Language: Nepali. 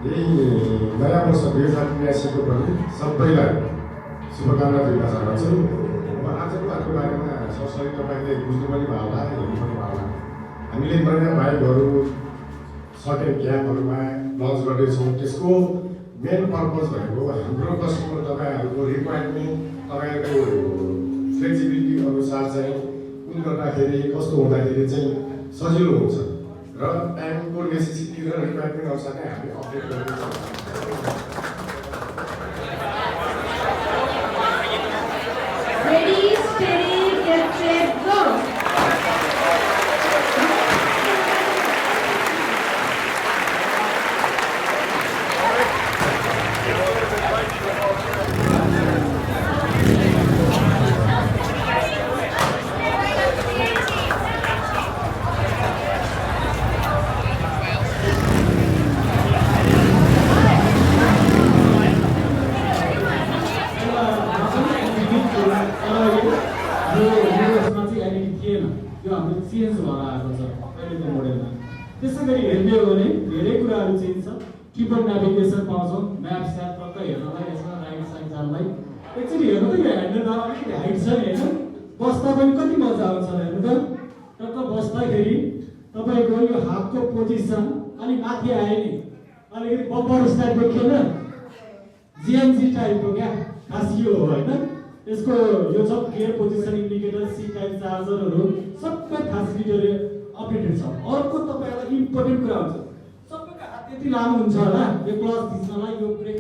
यही नयाँ वर्ष 2083 को पनि सबैलाई शुभकामना दिन चाहन्छु। आजको बातको बारेमा सरसरी तपाईँले बुझ्नु पनि भयो होला, हेर्नु पनि भयो होला। हामीले नयाँ बाइकहरू सर्टेन क्याम्पहरूमा लन्च गर्दैछौँ। त्यसको मेन पर्पज भनेको हाम्रो कस्टमर तपाईँहरूको रिक्वायरमेन्ट, तपाईँहरूको फ्लेक्सिबिलिटी अनुसार चाहिँ कुन गर्दाखेरि कस्तो हुँदाखेरि चाहिँ सजिलो हुन्छ र टाइमको नेसेसिटी र रिक्वायरमेन्ट अनुसार नै हामी अपडेट गर्दैछौँ। Ready, steady, get set, go! Change भएर आएको छ अहिलेको मोडलमा। त्यसै गरी हेर्ने हो भने धेरै कुराहरू चेन्ज छ। ट्रिपल नेभिगेसन पाउँछौँ, म्याप स्याप टक्क हेर्नलाई, यसमा राइट साइड जानलाई। एक्चुअली हेर्नु त यो ह्यान्डलबार अलिकति हाइट छ नि होइन, बस्दा पनि कति मजा आउँछ हेर्नु त। टक्क बस्दाखेरि तपाईँको यो हातको पोजिसन अलिक माथि आयो नि, अलिकति बब्बर स्टाइल देखिएन, जिएनजी टाइपको क्या खास यो हो होइन। यसको यो सब gear position indicator, C type चार्जरहरू सबै फेसिलिटीहरू अपडेटेड छ। अर्को तपाईँहरूलाई इम्पोर्टेन्ट कुरा हुन्छ, सबैको हात त्यति लामो हुन्छ होला यो क्लच थिच्नलाई, यो ब्रेक